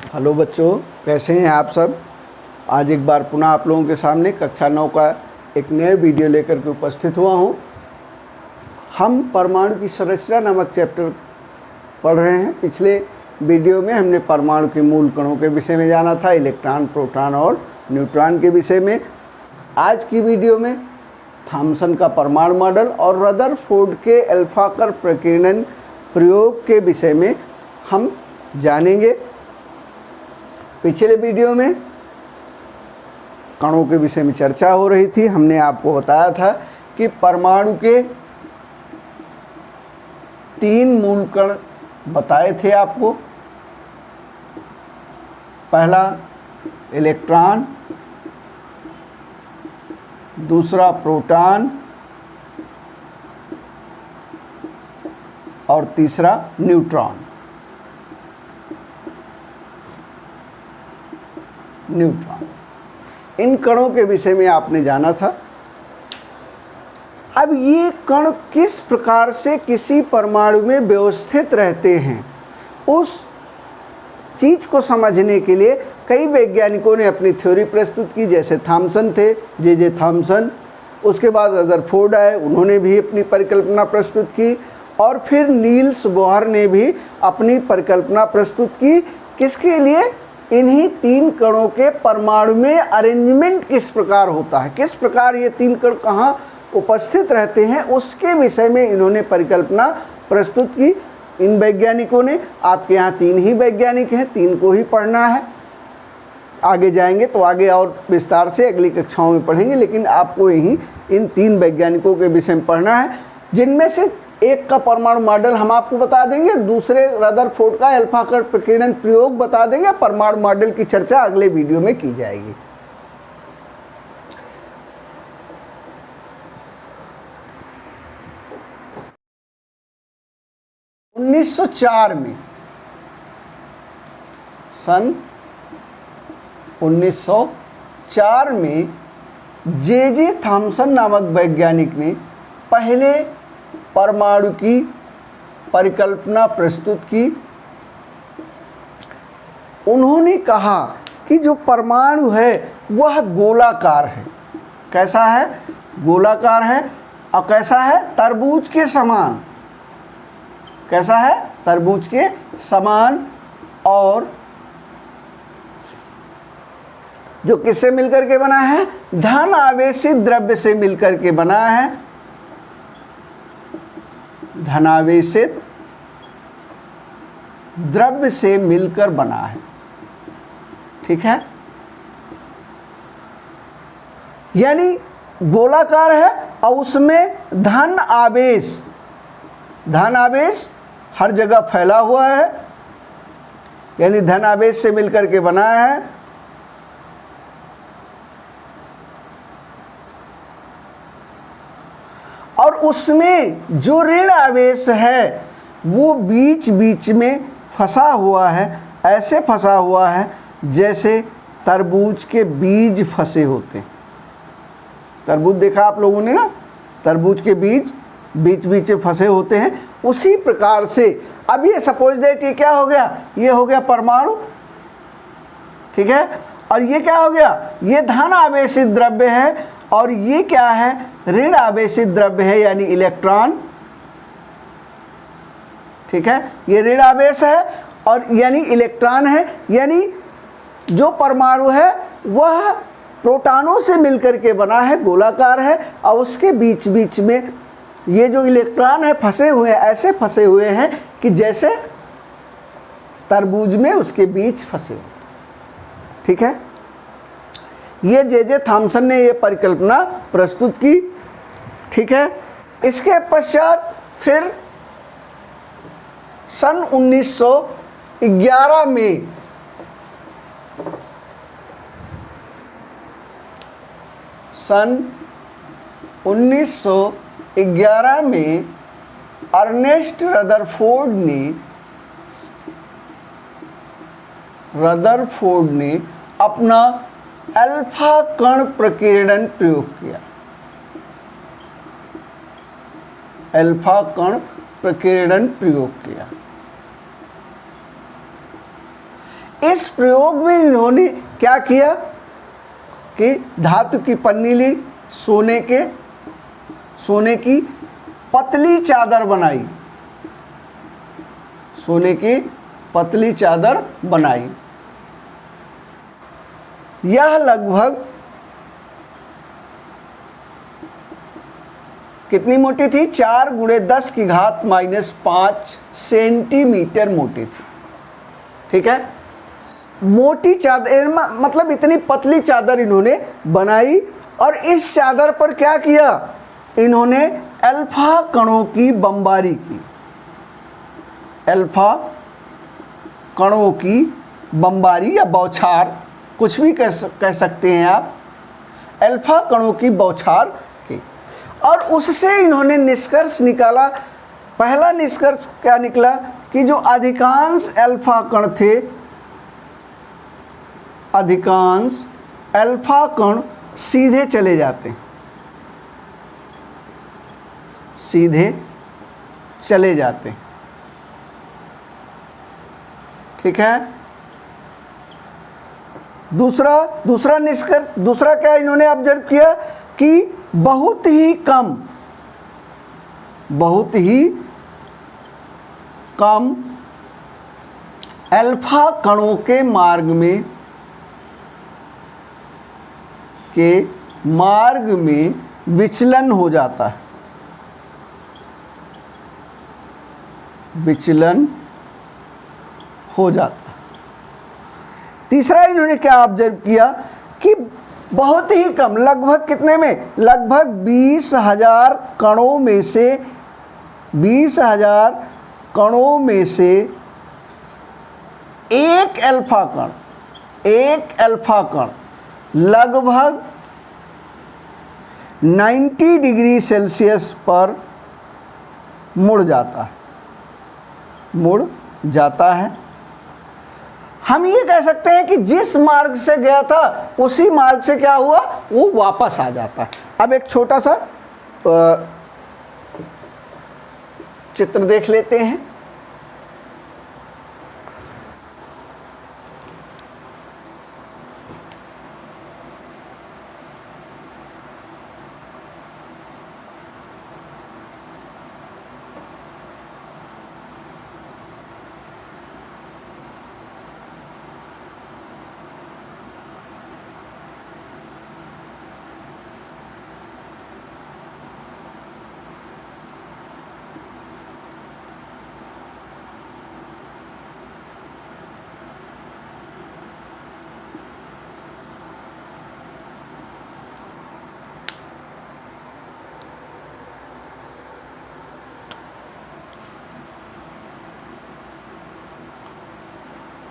Hello बच्चों, कैसे हैं आप सब। आज एक बार पुनः आप लोगों के सामने कक्षा 9 का एक नए वीडियो लेकर के उपस्थित हुआ हूं। हम परमाणु की संरचना नामक चैप्टर पढ़ रहे हैं। पिछले वीडियो में हमने परमाणु के मूल कणों के विषय में जाना था, इलेक्ट्रॉन, प्रोटॉन और न्यूट्रॉन के विषय में। आज की वीडियो में थॉम्सन का परमाणु मॉडल और रदरफोर्ड के अल्फा कण प्रकीर्णन प्रयोग के विषय में हम जानेंगे। पिछले वीडियो में कणों के विषय में चर्चा हो रही थी। हमने आपको बताया था कि परमाणु के 3 मूल कण बताए थे आपको। पहला इलेक्ट्रॉन, दूसरा प्रोटॉन और तीसरा न्यूट्रॉन। इन कणों के विषय में आपने जाना था। अब ये कण किस प्रकार से किसी परमाणु में व्यवस्थित रहते हैं, उस चीज को समझने के लिए कई वैज्ञानिकों ने अपनी थ्योरी प्रस्तुत की। जैसे थॉम्सन थे, जे थॉम्सन। उसके बाद रदरफोर्ड आए, उन्होंने भी अपनी परिकल्पना प्रस्तुत की। और फिर नील्स बोहर ने भी अपनी परिकल्पना प्रस्तुत की। किसके लिए? इन्हीं 3 कणों के परमाणु में अरेंजमेंट किस प्रकार होता है, किस प्रकार ये 3 कण कहाँ उपस्थित रहते हैं, उसके विषय में इन्होंने परिकल्पना प्रस्तुत की। इन वैज्ञानिकों ने, आपके यहाँ 3 ही वैज्ञानिक हैं, 3 को ही पढ़ना है। आगे जाएंगे तो आगे और विस्तार से अगली कक्षाओं में पढ़ेंगे, लेकिन आपको यही इन 3 वैज्ञानिकों के विषय में पढ़ना है, जिनमें से एक का परमाणु मॉडल हम आपको बता देंगे, दूसरे रदरफोर्ड का अल्फा कण प्रकीर्णन प्रयोग बता देंगे। परमाणु मॉडल की चर्चा अगले वीडियो में की जाएगी। सन 1904 में जे थॉम्सन नामक वैज्ञानिक ने पहले परमाणु की परिकल्पना प्रस्तुत की। उन्होंने कहा कि जो परमाणु है वह गोलाकार है। कैसा है? गोलाकार है। और कैसा है? तरबूज के समान। कैसा है? तरबूज के समान। और जो किससे मिलकर के बना है? धन आवेशित द्रव्य से मिलकर के बना है। धनावेशित द्रव्य से मिलकर बना है। ठीक है, यानी गोलाकार है और उसमें धन आवेश हर जगह फैला हुआ है, यानी धन आवेश से मिलकर के बना है। और उसमें जो ऋण आवेश है वो बीच बीच में फंसा हुआ है। ऐसे फंसा हुआ है जैसे तरबूज के बीज फंसे होते हैं। तरबूज देखा आप लोगों ने ना, तरबूज के बीज बीच बीच में फंसे होते हैं। उसी प्रकार से अब ये सपोज दैट ये क्या हो गया? ये हो गया परमाणु। ठीक है, और ये क्या हो गया? ये धन आवेशित द्रव्य है। और ये क्या है? ऋण आवेशित द्रव्य है, यानी इलेक्ट्रॉन। ठीक है, ये ऋण आवेश है और यानी इलेक्ट्रॉन है। यानी जो परमाणु है वह प्रोटॉनों से मिलकर के बना है, गोलाकार है। और उसके बीच बीच में ये जो इलेक्ट्रॉन है फंसे हुए हैं, ऐसे फंसे हुए हैं कि जैसे तरबूज में उसके बीज फंसे हुए। ठीक है, ये जे थॉम्सन ने ये परिकल्पना प्रस्तुत की। ठीक है, इसके पश्चात फिर सन 1911 में अर्नेस्ट रदरफोर्ड ने अपना अल्फा कण प्रकीर्णन प्रयोग किया। अल्फा कण प्रकीर्णन प्रयोग किया। इस प्रयोग में इन्होंने क्या किया कि धातु की पन्नी ली, सोने की पतली चादर बनाई, सोने की पतली चादर बनाई। यह लगभग कितनी मोटी थी? 4 × 10⁻⁻5 सेंटीमीटर मोटी थी। ठीक है, मोटी चादर मतलब इतनी पतली चादर इन्होंने बनाई। और इस चादर पर क्या किया? इन्होंने अल्फा कणों की बमबारी की। अल्फा कणों की बमबारी या बौछार, कुछ भी कह सकते हैं आप, अल्फा कणों की बौछार की। और उससे इन्होंने निष्कर्ष निकाला। पहला निष्कर्ष क्या निकला कि जो अधिकांश अल्फा कण थे, अधिकांश अल्फा कण सीधे चले जाते हैं, सीधे चले जाते हैं। ठीक है, दूसरा निष्कर्ष, दूसरा क्या इन्होंने ऑब्जर्व किया कि बहुत ही कम अल्फा कणों के मार्ग में विचलन हो जाता है, विचलन हो जाता है। तीसरा इन्होंने क्या ऑब्जर्व किया कि बहुत ही कम, लगभग कितने में? लगभग 20,000 कणों में से 20,000 कणों में से एक अल्फा कण लगभग 90 डिग्री सेल्सियस पर मुड़ जाता है। हम ये कह सकते हैं कि जिस मार्ग से गया था उसी मार्ग से क्या हुआ? वो वापस आ जाता है। अब एक छोटा सा चित्र देख लेते हैं।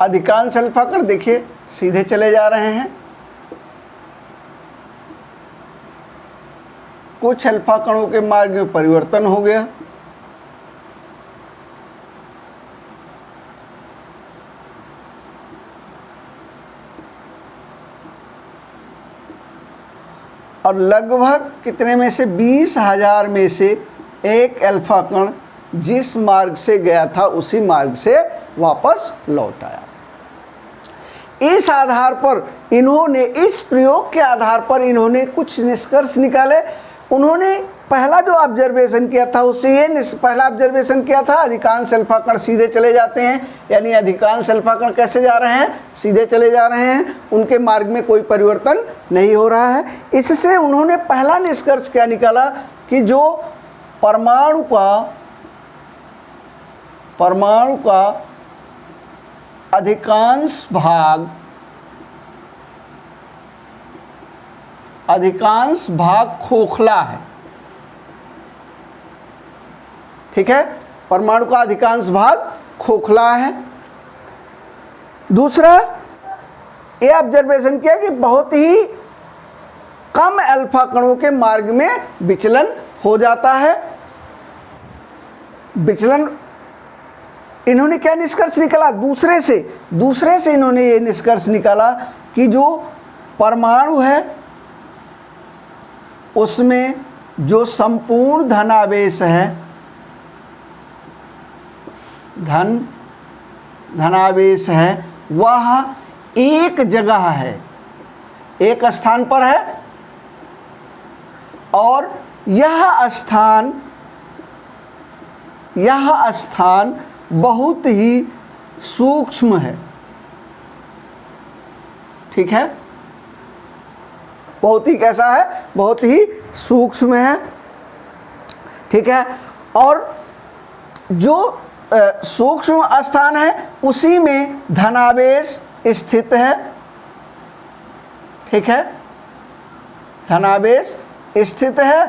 अधिकांश अल्फा कण देखिए सीधे चले जा रहे हैं, कुछ अल्फा कणों के मार्ग में परिवर्तन हो गया। और लगभग कितने में से? 20,000 में से एक अल्फा कण जिस मार्ग से गया था उसी मार्ग से वापस लौट आया। इस आधार पर इन्होंने, इस प्रयोग के आधार पर इन्होंने कुछ निष्कर्ष निकाले। उन्होंने पहला जो ऑब्जर्वेशन किया था उससे ये पहला ऑब्जर्वेशन किया था अधिकांश अल्फा कण सीधे चले जाते हैं, यानी अधिकांश अल्फा कण कैसे जा रहे हैं? सीधे चले जा रहे हैं, उनके मार्ग में कोई परिवर्तन नहीं हो रहा है। इससे उन्होंने पहला निष्कर्ष क्या निकाला कि जो परमाणु का अधिकांश भाग खोखला है। ठीक है, परमाणु का अधिकांश भाग खोखला है। दूसरा ये ऑब्जर्वेशन किया कि बहुत ही कम अल्फा कणों के मार्ग में विचलन हो जाता है। विचलन इन्होंने क्या निष्कर्ष निकाला? दूसरे से इन्होंने ये निष्कर्ष निकाला कि जो परमाणु है उसमें जो संपूर्ण धनावेश है, धनावेश है वह एक जगह है, एक स्थान पर है, और यह स्थान बहुत ही सूक्ष्म है। ठीक है, बहुत ही कैसा है, बहुत ही सूक्ष्म है। ठीक है, और जो सूक्ष्म स्थान है उसी में धनावेश स्थित है। ठीक है, धनावेश स्थित है।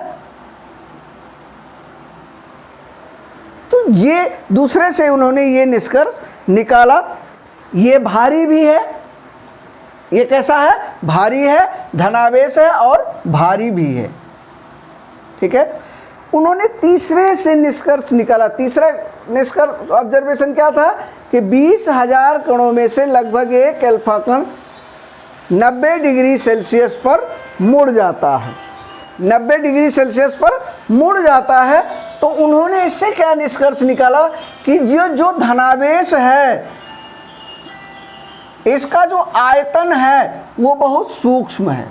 तो ये दूसरे से उन्होंने ये निष्कर्ष निकाला। ये भारी भी है, ये कैसा है, भारी है, धनावेश है और भारी भी है। ठीक है, उन्होंने तीसरे से निष्कर्ष निकाला। तीसरा निष्कर्ष ऑब्जर्वेशन क्या था कि 20,000 कणों में से लगभग एक अल्फा कण 90 डिग्री सेल्सियस पर मुड़ जाता है। 90 डिग्री सेल्सियस पर मुड़ जाता है। तो उन्होंने इससे क्या निष्कर्ष निकाला कि जो धनावेश है, इसका जो आयतन है वो बहुत सूक्ष्म है,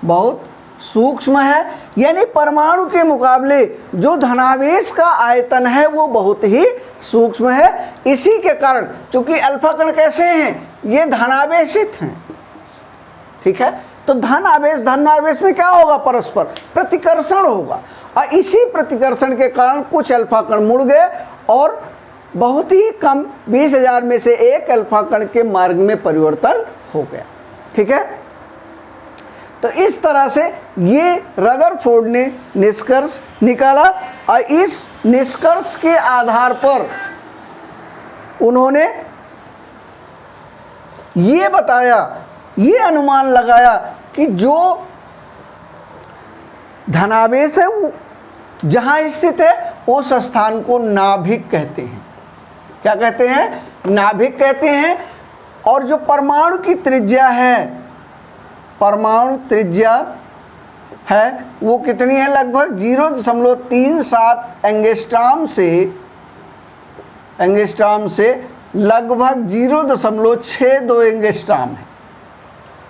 बहुत सूक्ष्म है। यानी परमाणु के मुकाबले जो धनावेश का आयतन है वो बहुत ही सूक्ष्म है। इसी के कारण, चूंकि अल्फा कण कैसे हैं, ये धनावेशित हैं। ठीक है, तो धनावेश में क्या होगा, परस्पर प्रतिकर्षण होगा, और इसी प्रतिकर्षण के कारण कुछ अल्फा कण मुड़ गए और बहुत ही कम 20,000 में से एक अल्फा कण के मार्ग में परिवर्तन हो गया। ठीक है, तो इस तरह से ये रदरफोर्ड ने निष्कर्ष निकाला, और इस निष्कर्ष के आधार पर उन्होंने ये बताया, ये अनुमान लगाया कि जो धनावेश है वो जहाँ स्थित है उस स्थान को नाभिक कहते हैं। क्या कहते हैं, नाभिक कहते हैं। और जो परमाणु की त्रिज्या है, परमाणु त्रिज्या है वो कितनी है, लगभग 0.37 एंगस्ट्रॉम से लगभग 0.62 एंगस्ट्रॉम है।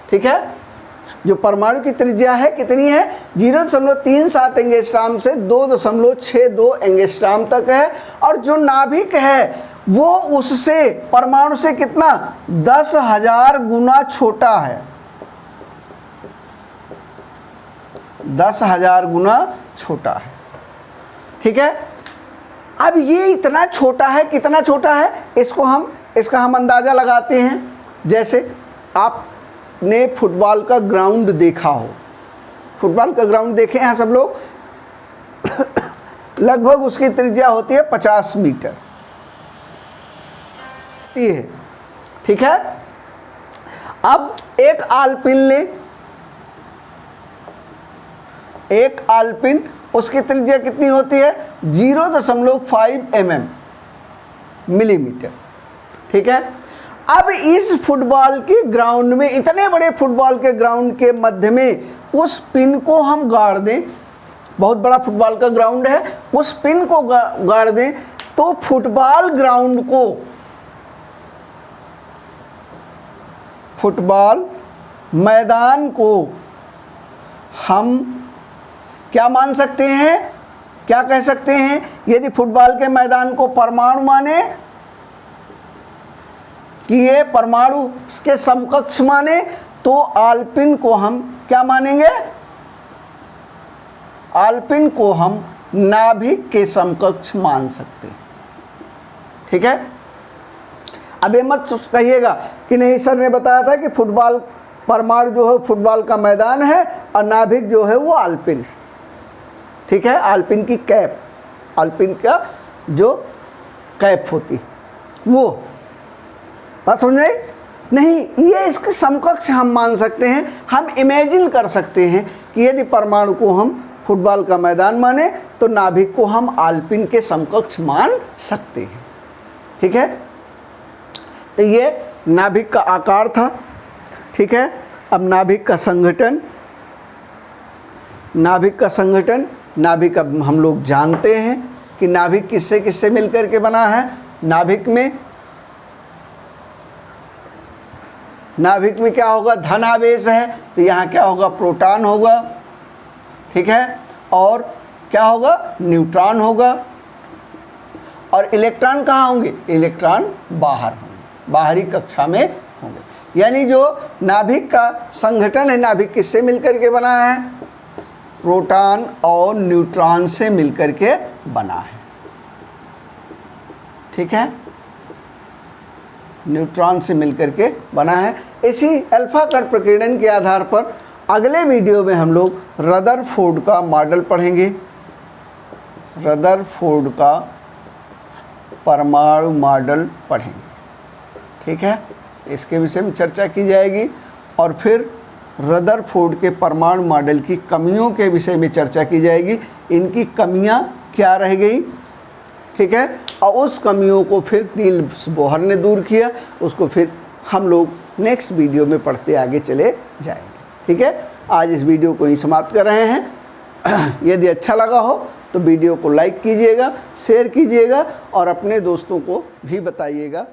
ठीक है, जो परमाणु की त्रिज्या है कितनी है, 0.37 एंगस्ट्रॉम से 2.62 एंगस्ट्रॉम तक है। और जो नाभिक है वो उससे, परमाणु से कितना, 10,000 गुना छोटा है, 10,000 गुना छोटा है। ठीक है, अब ये इतना छोटा है, कितना छोटा है, इसका हम अंदाज़ा लगाते हैं। जैसे आपने फुटबॉल का ग्राउंड देखा हो, फुटबॉल का ग्राउंड देखे हैं सब लोग, लगभग उसकी त्रिज्या होती है 50 मीटर। ठीक है, अब एक आलपिन उसकी त्रिज्या कितनी होती है, 0.5 मिलीमीटर। ठीक है, अब इस फुटबॉल के ग्राउंड में, इतने बड़े फुटबॉल के ग्राउंड के मध्य में उस पिन को हम गाड़ दें, बहुत बड़ा फुटबॉल का ग्राउंड है, उस पिन को गाड़ दें, तो फुटबॉल ग्राउंड को, फुटबॉल मैदान को हम क्या मान सकते हैं, क्या कह सकते हैं, यदि फुटबॉल के मैदान को परमाणु माने कि ये परमाणु के समकक्ष माने, तो आलपिन को हम क्या मानेंगे, आलपिन को हम नाभिक के समकक्ष मान सकते हैं। ठीक है, अब ये मत कहिएगा कि नहीं सर ने बताया था कि फुटबॉल, परमाणु जो है फुटबॉल का मैदान है और नाभिक जो है वो आलपिन है। ठीक है, आलपिन की कैप, आलपिन का जो कैप होती वो, बात समझ आई? नहीं, ये इसके समकक्ष हम मान सकते हैं। हम इमेजिन कर सकते हैं कि यदि परमाणु को हम फुटबॉल का मैदान माने तो नाभिक को हम आलपिन के समकक्ष मान सकते हैं। ठीक है, तो ये नाभिक का आकार था। ठीक है, अब नाभिक का संगठन, नाभिक का संगठन, नाभिक अब हम लोग जानते हैं कि नाभिक किससे किससे मिलकर के बना है। नाभिक में नाभिक में क्या होगा, धन आवेश है तो यहाँ क्या होगा, प्रोटॉन होगा, ठीक है, और क्या होगा, न्यूट्रॉन होगा। और इलेक्ट्रॉन कहाँ होंगे, इलेक्ट्रॉन बाहर होंगे, बाहरी कक्षा में होंगे। यानी जो नाभिक का संगठन है, नाभिक किससे मिलकर के बना है, प्रोटॉन और न्यूट्रॉन से मिलकर के बना है, ठीक है, न्यूट्रॉन से मिलकर के बना है। इसी अल्फा कण प्रकीर्णन के आधार पर अगले वीडियो में हम लोग रदरफोर्ड का मॉडल पढ़ेंगे, रदरफोर्ड का परमाणु मॉडल पढ़ेंगे, ठीक है, इसके विषय में चर्चा की जाएगी। और फिर रदरफोर्ड के परमाणु मॉडल की कमियों के विषय में चर्चा की जाएगी, इनकी कमियां क्या रह गई, ठीक है, और उस कमियों को फिर नील्स बोहर ने दूर किया, उसको फिर हम लोग नेक्स्ट वीडियो में पढ़ते आगे चले जाएंगे, ठीक है। आज इस वीडियो को ही समाप्त कर रहे हैं। यदि अच्छा लगा हो तो वीडियो को लाइक कीजिएगा, शेयर कीजिएगा और अपने दोस्तों को भी बताइएगा।